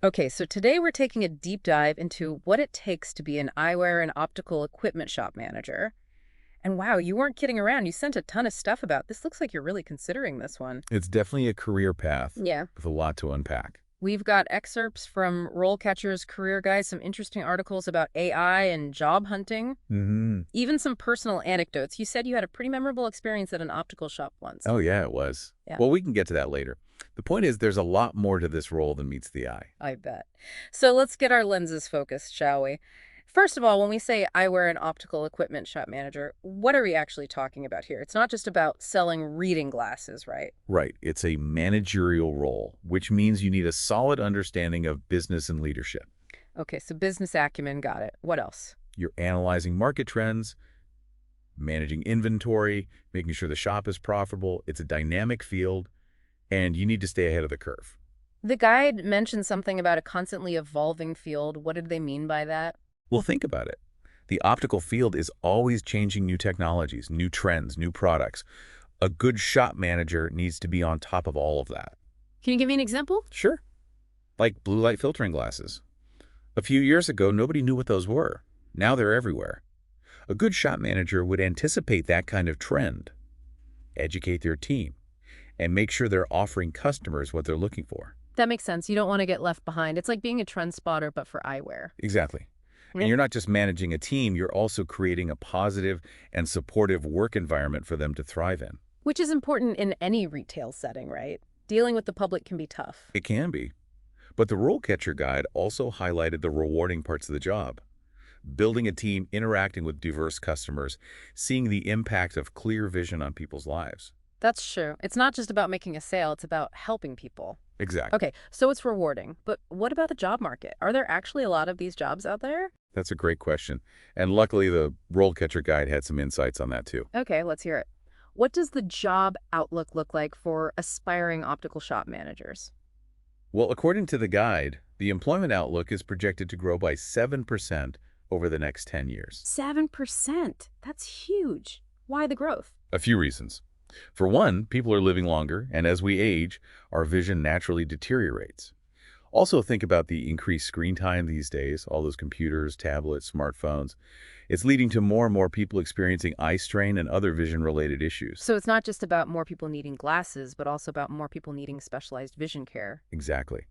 Okay, so today we're taking a deep dive into what it takes to be an eyewear and optical equipment shop manager. And wow, you weren't kidding around. You sent a ton of stuff about this. Looks like you're really considering this one. It's definitely a career path Yeah. with a lot to unpack. We've got excerpts from RoleCatcher's career guide, some interesting articles about AI and job hunting, hmm even some personal anecdotes. You said you had a pretty memorable experience at an optical shop once. Oh, yeah, it was. Yeah, Well, we can get to that later. The point is there's a lot more to this role than meets the eye. I bet. So let's get our lenses focused, shall we? First of all, when we say eyewear and optical equipment shop manager, what are we actually talking about here? It's not just about selling reading glasses, right? Right. It's a managerial role, which means you need a solid understanding of business and leadership. Okay, so business acumen, got it. What else? You're analyzing market trends, managing inventory, making sure the shop is profitable. It's a dynamic field, and you need to stay ahead of the curve. The guide mentioned something about a constantly evolving field. What did they mean by that? Well, think about it. The optical field is always changing new technologies, new trends, new products. A good shop manager needs to be on top of all of that. Can you give me an example? Sure. Like blue light filtering glasses. A few years ago, nobody knew what those were. Now they're everywhere. A good shop manager would anticipate that kind of trend, educate their team, and make sure they're offering customers what they're looking for. That makes sense. You don't want to get left behind. It's like being a trend spotter, but for eyewear. Exactly. Yeah. And you're not just managing a team, you're also creating a positive and supportive work environment for them to thrive in. Which is important in any retail setting, right? Dealing with the public can be tough. It can be. But the RoleCatcher guide also highlighted the rewarding parts of the job. Building a team, interacting with diverse customers, seeing the impact of clear vision on people's lives. That's true. It's not just about making a sale, it's about helping people. Exactly. Okay, so it's rewarding. But what about the job market? Are there actually a lot of these jobs out there? That's a great question. And luckily, the RoleCatcher guide had some insights on that too. Okay, let's hear it. What does the job outlook look like for aspiring optical shop managers? Well, according to the guide, the employment outlook is projected to grow by 7% over the next 10 years. 7%. That's huge. Why the growth? A few reasons. For one, people are living longer, and as we age, our vision naturally deteriorates. Also, think about the increased screen time these days, all those computers, tablets, smartphones. It's leading to more and more people experiencing eye strain and other vision-related issues. So it's not just about more people needing glasses, but also about more people needing specialized vision care. Exactly.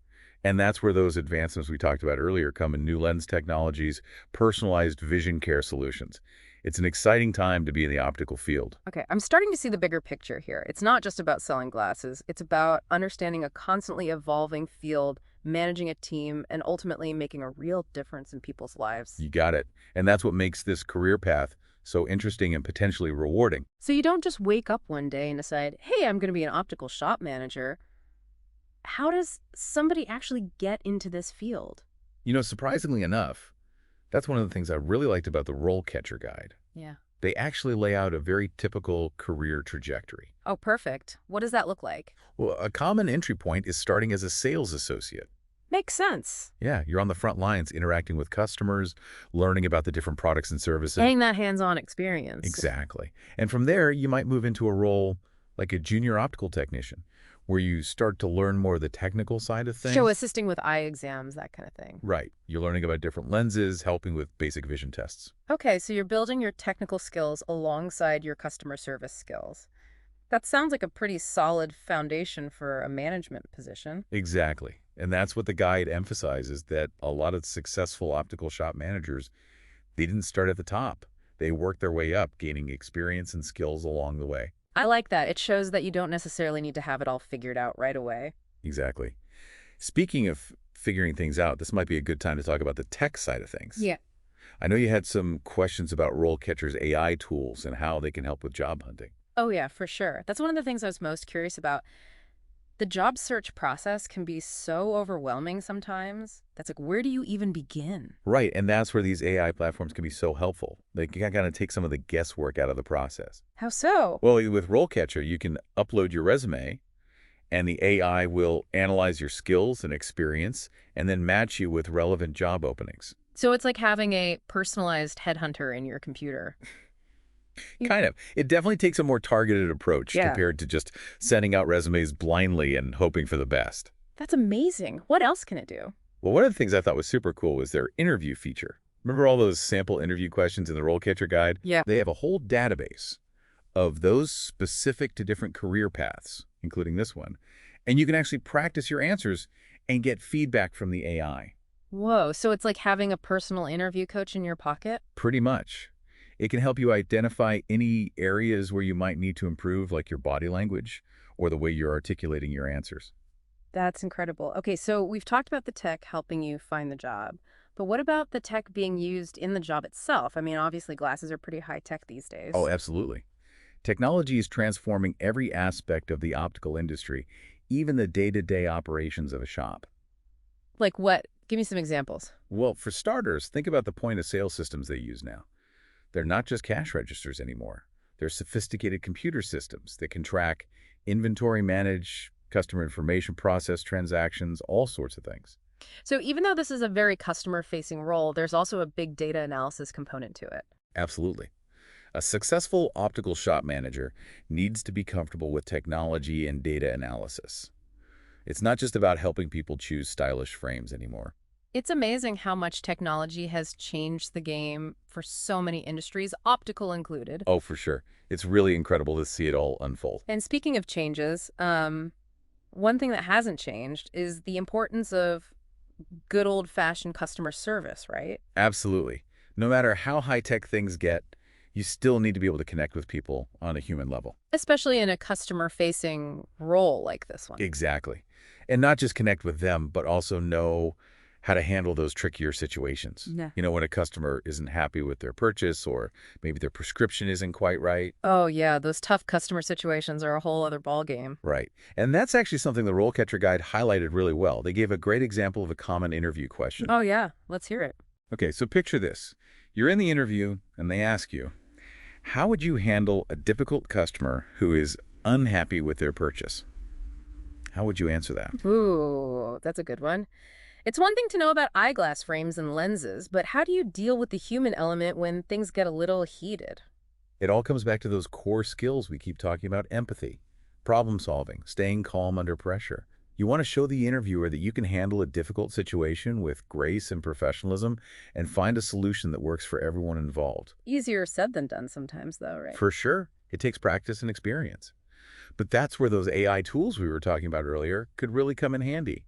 And that's where those advancements we talked about earlier come in: new lens technologies, personalized vision care solutions. It's an exciting time to be in the optical field. Okay, I'm starting to see the bigger picture here. It's not just about selling glasses. It's about understanding a constantly evolving field, managing a team, and ultimately making a real difference in people's lives. You got it. And that's what makes this career path so interesting and potentially rewarding. So you don't just wake up one day and decide, hey, I'm going to be an optical shop manager. How does somebody actually get into this field? You know, surprisingly enough, that's one of the things I really liked about the RoleCatcher guide. Yeah. They actually lay out a very typical career trajectory. Oh, perfect. What does that look like? Well, a common entry point is starting as a sales associate. Makes sense. Yeah, you're on the front lines interacting with customers, learning about the different products and services. Getting that hands-on experience. Exactly. And from there, you might move into a role like a junior optical technician, where you start to learn more of the technical side of things. So assisting with eye exams, that kind of thing. Right. You're learning about different lenses, helping with basic vision tests. Okay, so you're building your technical skills alongside your customer service skills. That sounds like a pretty solid foundation for a management position. Exactly. And that's what the guide emphasizes, that a lot of successful optical shop managers, they didn't start at the top. They worked their way up, gaining experience and skills along the way. I like that. It shows that you don't necessarily need to have it all figured out right away. Exactly. Speaking of figuring things out, this might be a good time to talk about the tech side of things. Yeah. I know you had some questions about RoleCatcher's AI tools and how they can help with job hunting. Oh, yeah, for sure. That's one of the things I was most curious about. The job search process can be so overwhelming sometimes. That's like, where do you even begin? Right, and that's where these AI platforms can be so helpful. They can kind of take some of the guesswork out of the process. How so? Well, with RoleCatcher, you can upload your resume, and the AI will analyze your skills and experience and then match you with relevant job openings. So it's like having a personalized headhunter in your computer. Kind of. It definitely takes a more targeted approach Yeah. compared to just sending out resumes blindly and hoping for the best. That's amazing. What else can it do? Well, one of the things I thought was super cool was their interview feature. Remember all those sample interview questions in the RoleCatcher guide? Yeah. They have a whole database of those specific to different career paths, including this one. And you can actually practice your answers and get feedback from the AI. Whoa, so it's like having a personal interview coach in your pocket? Pretty much. It can help you identify any areas where you might need to improve, like your body language or the way you're articulating your answers. That's incredible. Okay, so we've talked about the tech helping you find the job, but what about the tech being used in the job itself? I mean, obviously glasses are pretty high tech these Oh, days. absolutely. Technology is transforming every aspect of the optical industry, even the day-to-day operations of a shop. Like what? Give me some examples. Well, for starters, think about the point-of-sale systems they use now. They're not just cash registers anymore. They're sophisticated computer systems that can track inventory, manage customer information, process transactions, all sorts of things. So even though this is a very customer-facing role, there's also a big data analysis component to it. Absolutely. A successful optical shop manager needs to be comfortable with technology and data analysis. It's not just about helping people choose stylish frames anymore. It's amazing how much technology has changed the game for so many industries, optical included. Oh, for sure. It's really incredible to see it all unfold. And speaking of changes, one thing that hasn't changed is the importance of good old-fashioned customer service, right? Absolutely. No matter how high-tech things get, you still need to be able to connect with people on a human level. Especially in a customer-facing role like this one. Exactly. And not just connect with them, but also know how to handle those trickier situations. Yeah. When a customer isn't happy with their purchase or maybe their prescription isn't quite right. Oh, yeah, those tough customer situations are a whole other ballgame. Right. And that's actually something the RoleCatcher guide highlighted really well. They gave a great example of a common interview question. Oh, yeah, let's hear it. Okay, so picture this. You're in the interview and they ask you, how would you handle a difficult customer who is unhappy with their purchase? How would you answer that? Ooh, that's a good one. It's one thing to know about eyeglass frames and lenses, but how do you deal with the human element when things get a little heated? It all comes back to those core skills we keep talking about: empathy, problem solving, staying calm under pressure. You want to show the interviewer that you can handle a difficult situation with grace and professionalism and find a solution that works for everyone involved. Easier said than done sometimes, though, right? For sure, it takes practice and experience. But that's where those AI tools we were talking about earlier could really come in handy.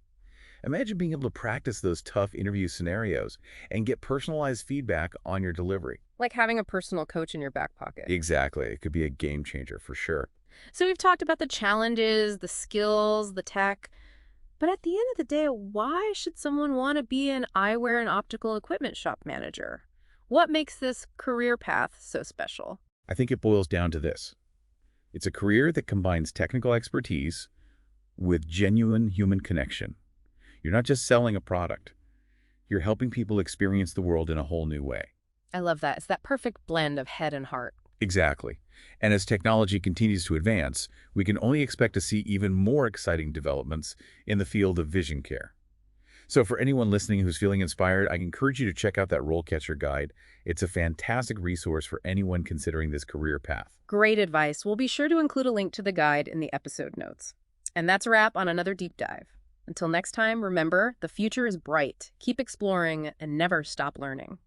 Imagine being able to practice those tough interview scenarios and get personalized feedback on your delivery. Like having a personal coach in your back pocket. Exactly. It could be a game changer for sure. So we've talked about the challenges, the skills, the tech, but at the end of the day, why should someone want to be an eyewear and optical equipment shop manager? What makes this career path so special? I think it boils down to this. It's a career that combines technical expertise with genuine human connection. You're not just selling a product. You're helping people experience the world in a whole new way. I love that. It's that perfect blend of head and heart. Exactly. And as technology continues to advance, we can only expect to see even more exciting developments in the field of vision care. So for anyone listening who's feeling inspired, I encourage you to check out that RoleCatcher guide. It's a fantastic resource for anyone considering this career path. Great advice. We'll be sure to include a link to the guide in the episode notes. And that's a wrap on another deep dive. Until next time, remember, the future is bright. Keep exploring and never stop learning.